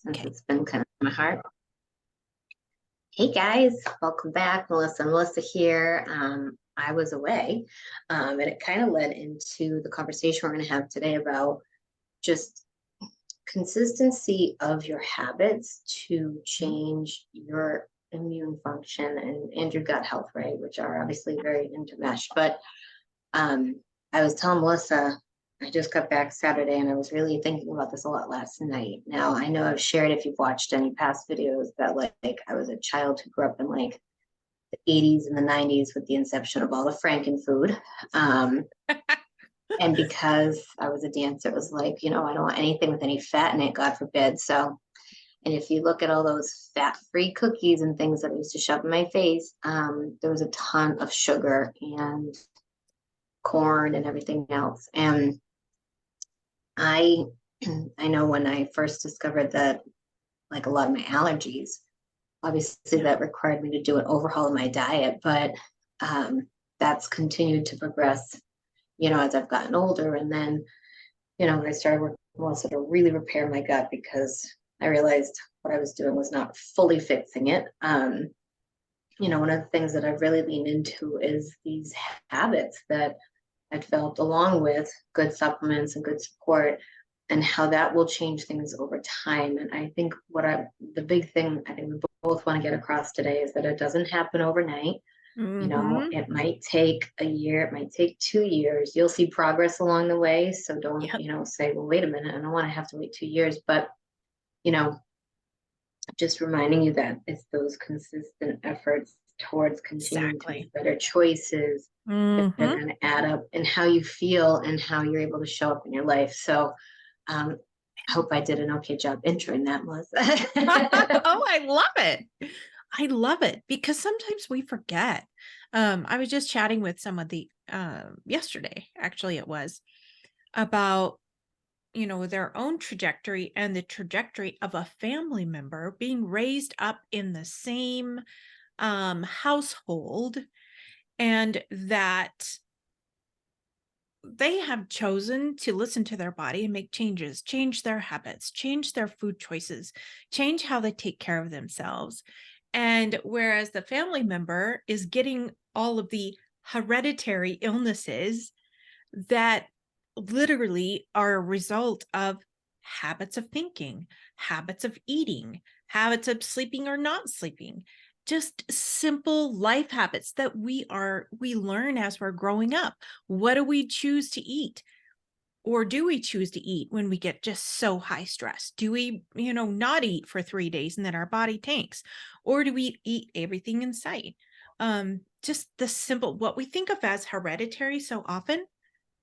since Okay. it's been kind of in my heart. Hey guys, welcome back. Melissa here. I was away, and it kind of led into the conversation we're going to have today about just consistency of your habits to change your immune function and your gut health, right? Which are obviously very intermeshed. But um, I was telling Melissa, I just got back Saturday and I was really thinking about this a lot last night. Now, I know I've shared if you've watched any past videos that like I was a child who grew up in like the 80s and the 90s with the inception of all the Franken food. Um, and because I was a dancer, it was like, I don't want anything with any fat in it, God forbid. So, and if you look at all those fat-free cookies and things that I used to shove in my face, there was a ton of sugar and corn and everything else. And I I know when I first discovered that like a lot of my allergies, obviously that required me to do an overhaul of my diet, but that's continued to progress, as I've gotten older. And then, when I started working also to really repair my gut because I realized what I was doing was not fully fixing it. One of the things that I've really leaned into is these habits that I've developed along with good supplements and good support and how that will change things over time. And I think the big thing I think we both want to get across today is that it doesn't happen overnight. Mm-hmm. It might take a year, it might take 2 years. You'll see progress along the way. So don't, Yep. say, well, wait a minute, I don't want to have to wait 2 years. But, you know, just reminding you that it's those consistent efforts towards continuing to Exactly. make better choices that are Mm-hmm. going to add up in how you feel and how you're able to show up in your life. So I hope I did an okay job introing that, Melissa. Oh, I love it. I love it because sometimes we forget. I was just chatting with someone yesterday, actually it was, about their own trajectory and the trajectory of a family member being raised up in the same household, and that they have chosen to listen to their body and make changes, change their habits, change their food choices, change how they take care of themselves. And whereas the family member is getting all of the hereditary illnesses that literally are a result of habits of thinking, habits of eating, habits of sleeping or not sleeping, just simple life habits that we learn as we're growing up. What do we choose to eat? Or do we choose to eat when we get just so high stress? Do we, not eat for 3 days and then our body tanks? Or do we eat everything in sight? Just the simple, what we think of as hereditary so often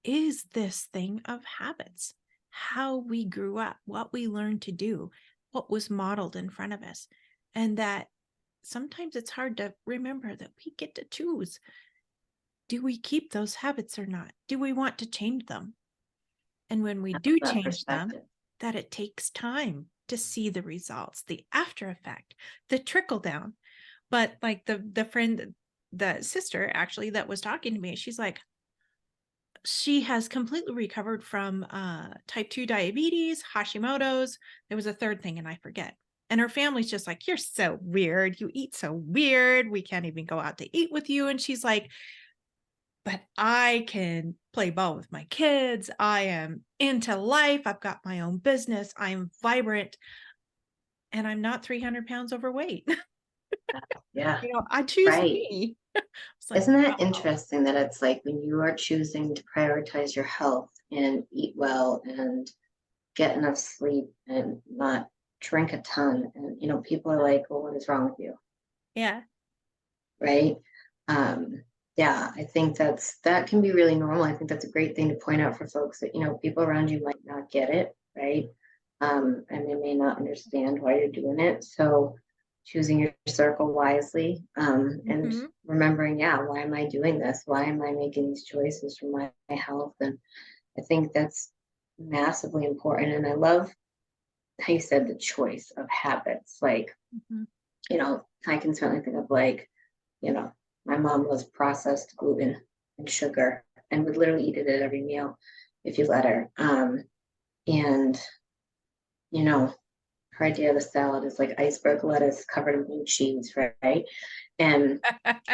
is this thing of habits, how we grew up, what we learned to do, what was modeled in front of us. And that sometimes it's hard to remember that we get to choose. Do we keep those habits or not? Do we want to change them? And when we do That change them, perspective. that it takes time to see the results, the after effect, the trickle down. But like the friend, the sister actually that was talking to me, she's like, she has completely recovered from type 2 diabetes, Hashimoto's. There was a third thing, and I forget. And her family's just like, you're so weird. You eat so weird. We can't even go out to eat with you. And she's like, but I can play ball with my kids. I am into life. I've got my own business. I'm vibrant. And I'm not 300 pounds overweight. Yeah, I choose right. me. It's like, Isn't that wow. interesting that it's like when you are choosing to prioritize your health and eat well and get enough sleep and not drink a ton, and people are like, well, what is wrong with you? Yeah. Right? Um, yeah, I think that can be really normal. I think that's a great thing to point out for folks that, people around you might not get it, right? And they may not understand why you're doing it. So choosing your circle wisely, and Mm-hmm. remembering, yeah, why am I doing this? Why am I making these choices for my health? And I think that's massively important. And I love how you said the choice of habits. Like, Mm-hmm. I can certainly think of like, you know, my mom loves processed gluten and sugar and would literally eat it at every meal if you let her. And, you know, her idea of a salad is like iceberg lettuce covered in blue cheese, right? And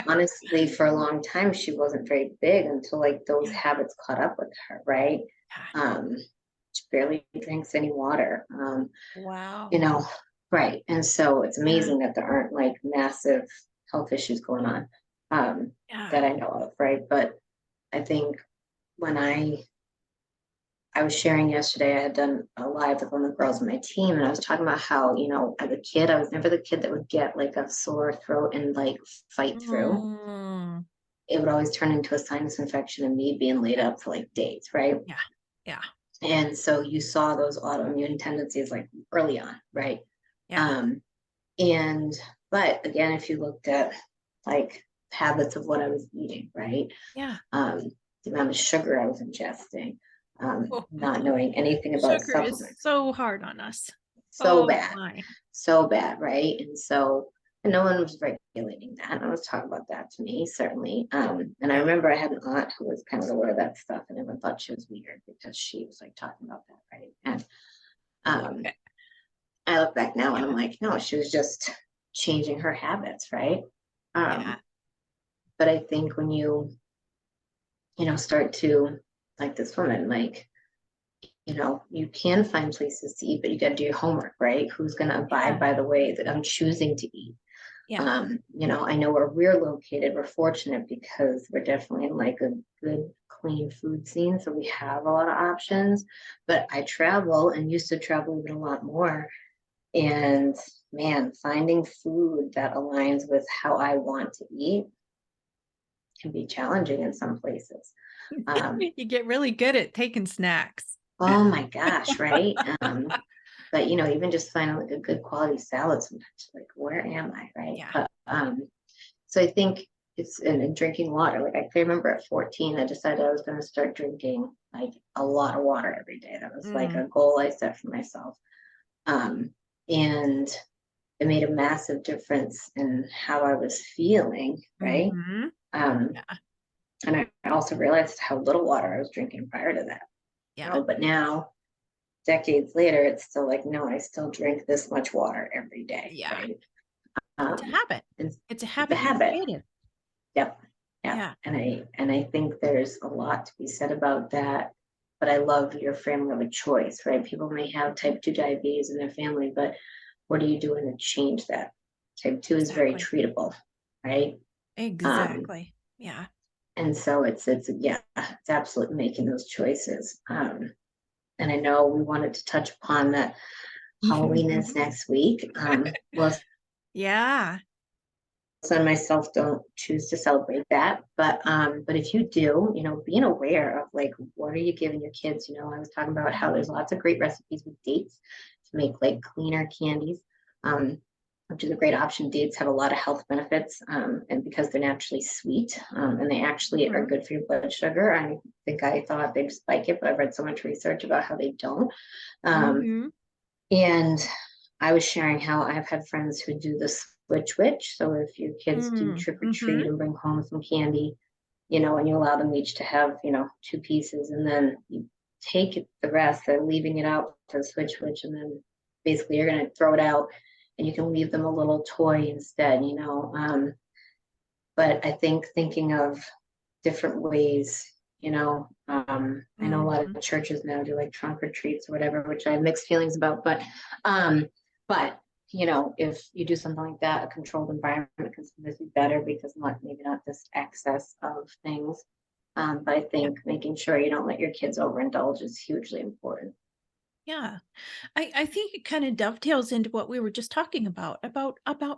honestly, for a long time, she wasn't very big until like those Yeah. habits caught up with her, right? Yeah. Um, she barely drinks any water, you Wow. know, right. And so it's Yeah. amazing that there aren't like massive health issues going on Yeah. that I know of, right? But I think when I was sharing yesterday, I had done a live with one of the girls on my team, and I was talking about how, as a kid, I was never the kid that would get like a sore throat and like fight through. Mm, It would always turn into a sinus infection and me being laid up for like days, right? yeah. Yeah. And so you saw those autoimmune tendencies like early on, right? Yeah. Um, and but again, if you looked at like habits of what I was eating, right? Yeah. Um, the amount of sugar I was ingesting, Oh, not knowing anything about sugar is supplements, so hard on us. so Oh bad, my. so bad, right? And no one was regulating that. And I was talking about that to me, certainly. And I Yeah. remember I had an aunt who was kind of aware of that stuff, and everyone thought she was weird because she was like talking about that, right? And um, Eh, I look back now and I'm yeah. like, no, she was just changing her habits, right? Um, Yeah. but I think when start to like this woman, like, you can find places to eat, but you got to do your homework, right? Who's going to abide Yeah. by the way that I'm choosing to eat? Yeah. I know where we're located, we're fortunate because we're definitely in like a good, clean food scene. So we have a lot of options, but I travel and used to travel even a lot more. And man, finding food that aligns with how I want to eat can be challenging in some places. Um, You get really good at taking snacks. oh my gosh, right? But even just finding like a good quality salad sometimes, like where am I, right? Yeah. But so I think it's and drinking water. Like I can remember at 14, I decided I was going to start drinking like a lot of water every day. That was like Mm. a goal I set for myself. And it made a massive difference in how I was feeling, right? Mm-hmm. Um, Yeah. and I also realized how little water I was drinking prior to that. Yeah. But now, decades later, it's still like, no, I still drink this much water every day, Yeah. right? It's a Um, habit. and It's a it's a habit you habit. created. Yep. Yeah. Yeah. And I think there's a lot to be said about that. But I love your family of a choice, right? People may have type 2 diabetes in their family, but what are you doing to change that? Type 2 is very Exactly. treatable, right? Um, Exactly. Yeah. and so it's yeah, it's absolutely making those choices. And I know we wanted to touch upon that Halloween is next week. Well, Yeah. and myself don't choose to celebrate that, but if you do, being aware of like what are you giving your kids. I was talking about how there's lots of great recipes with dates to make like cleaner candies, um, which is a great option. Dates have a lot of health benefits, and because they're naturally sweet, and they actually are Mhm. good for your blood sugar. I think I thought they'd spike it, but I've read so much research about how they don't. um, Mhm. and I was sharing how I've had friends who do the switch witch. So if your kids do Mm. trick or treat Mhm. and bring home some candy, and you allow them each to have, two pieces, and then you take the rest, they're leaving it out for the switch witch, and then basically you're going to throw it out and you can leave them a little toy instead. But I think thinking of different ways. I know a lot Mhm. of churches now do like trunk or treats or whatever, which I have mixed feelings about. Um, but if you do something like that, a controlled environment can sometimes be better because maybe not this excess of things. But I Yeah. think making sure you don't let your kids overindulge is hugely important. Yeah. I think it kind of dovetails into what we were just talking about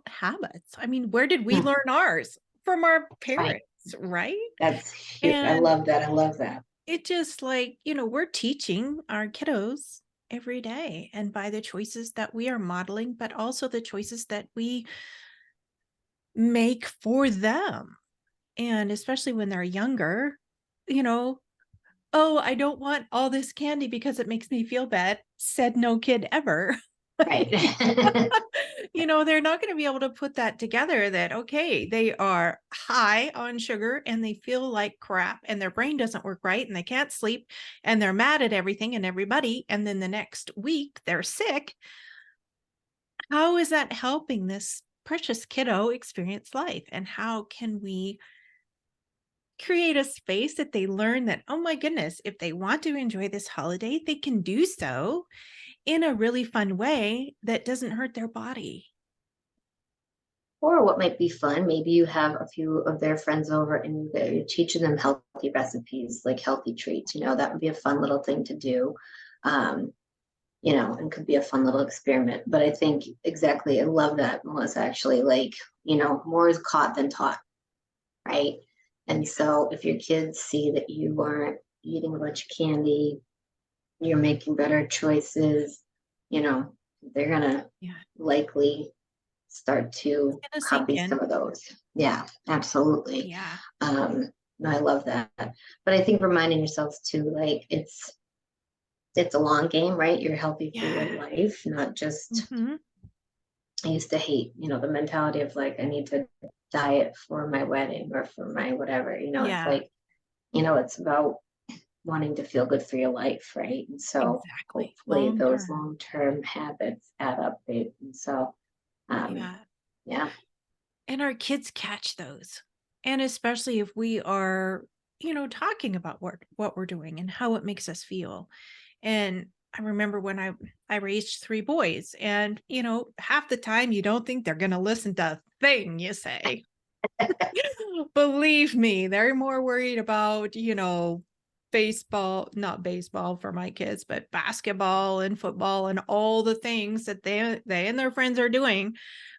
habits. I mean, where did we Mm, learn ours? From our right. parents, right? That's huge. I And love that. I love that. it just like, we're teaching our kiddos every day and by the choices that we are modeling, but also the choices that we make for them. And especially when they're younger, you know, oh, I don't want all this candy because it makes me feel bad, said no kid ever. Right. They're not going to be able to put that together that, okay, they are high on sugar and they feel like crap and their brain doesn't work right and they can't sleep and they're mad at everything and everybody. And then the next week they're sick. how is that helping this precious kiddo experience life? And how can we create a space that they learn that, oh my goodness, if they want to enjoy this holiday, they can do so in a really fun way that doesn't hurt their body. Or what might be fun, maybe you have a few of their friends over and you're teaching them healthy recipes, like healthy treats. That would be a fun little thing to do. Um, and could be a fun little experiment. But I think exactly, I love that, Melissa, actually, like, more is caught than taught, right? And so if your kids see that you aren't eating a bunch of candy, you're making better choices, they're gonna Yeah. likely start It's to gonna sink copy in. some of those. Yeah, absolutely. Yeah. No, I love that. But I think reminding yourselves too, like it's a long game, right? You're healthy for your Yeah. life, not just Hmm. I used to hate, the mentality of like I need to diet for my wedding or for my whatever. It's Yeah. like, it's about wanting to feel good for your life, right? And so Exactly. hopefully Long those term. long-term habits add up, babe. And so um Yeah. yeah, And our kids catch those. And especially if we are, talking about what we're doing and how it makes us feel. And I remember when I raised three boys, and half the time you don't think they're going to listen to a thing you say. Believe me, they're more worried about, baseball, not baseball for my kids, but basketball and football and all the things that they and their friends are doing.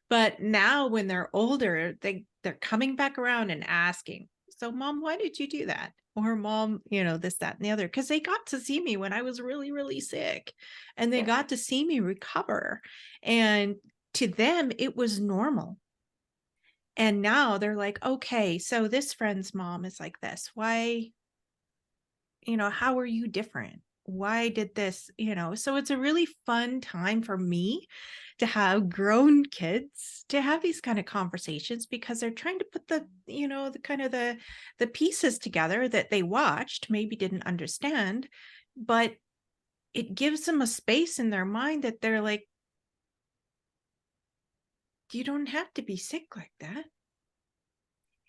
But now when they're older, they're coming back around and asking, "So mom, why did you do that?" Or mom, this, that, and the other. Because they got to see me when I was really, really sick, and they yeah, got to see me recover. And to them, it was normal. And now they're like, okay, so this friend's mom is like this. Why, how are you different? Why did this, So it's a really fun time for me to have grown kids to have these kind of conversations, because they're trying to put the kind of the pieces together that they watched, maybe didn't understand, but it gives them a space in their mind that they're like, you don't have to be sick like that.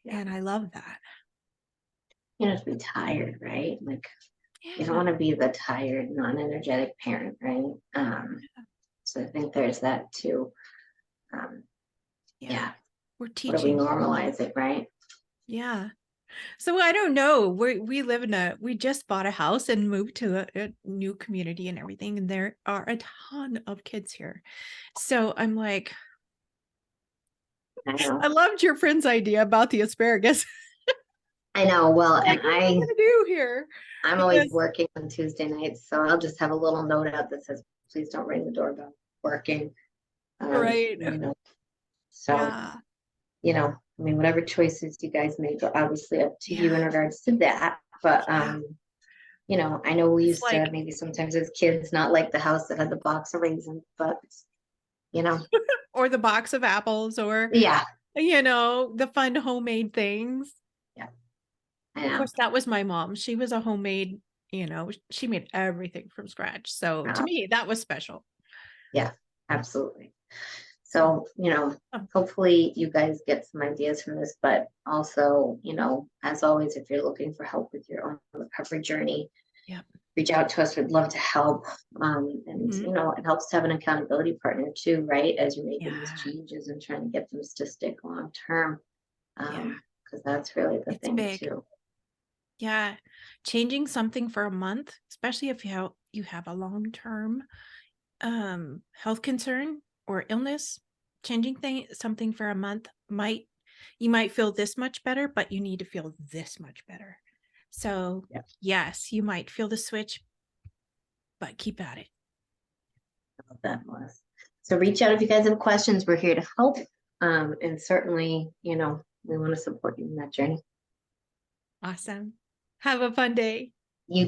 yeah. And I love that. To be tired, right? Like you don't Yeah. want to be the tired, non-energetic parent, right? So I think there's that too. Um, Yeah. yeah. We're What do we teaching. normalize it, right? Yeah. So I don't know. We live we just bought a house and moved to a new community and everything. And there are a ton of kids here. So I'm like, I know. I loved your friend's idea about the asparagus. I know. Well, Like, and what am I gonna do here? I'm always Because working on Tuesday nights, so I'll just have a little note out that says, "Please don't ring the doorbell." Working, right. So Yeah. I mean, whatever choices you guys make are obviously up to you in Yeah. regards to that. But Yeah. I know we It's used to like, maybe sometimes as kids not like the house that had the box of raisins, but you know, or the box of apples, or, yeah, the fun homemade things. yeah, I Of know. course, that was my mom. She was a homemade, she made everything from scratch. So to Uh, me, that was special. yeah, absolutely. So, So, oh, hopefully you guys get some ideas from this, but also, as always, if you're looking for help with your own recovery journey, yeah. reach out to us. We'd love to help. And, Mhm. it helps to have an accountability partner too, right? As you're making these Yeah. changes and trying to get them to stick long term. Yeah. Because that's really the It's thing big. too. Yeah. Changing something for a month, especially if you have a long-term health concern or illness, changing something for a month you might feel this much better, but you need to feel this much better. So, Yeah, yes, you might feel the switch, but keep at it. I love that was. So reach out if you guys have questions. We're here to help. And certainly, we want to support you in that journey. Awesome. Have a fun day.